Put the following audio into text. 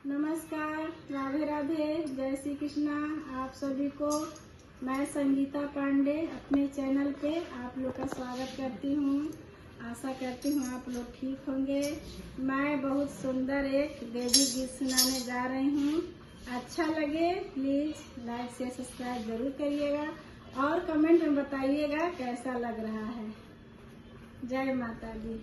नमस्कार, राधे राधे, जय श्री कृष्णा। आप सभी को मैं संगीता पांडे अपने चैनल पे आप लोग का स्वागत करती हूँ। आशा करती हूँ आप लोग ठीक होंगे। मैं बहुत सुंदर एक देवी गीत सुनाने जा रही हूँ। अच्छा लगे प्लीज़ लाइक शेयर सब्सक्राइब जरूर करिएगा और कमेंट में बताइएगा कैसा लग रहा है। जय माता दी।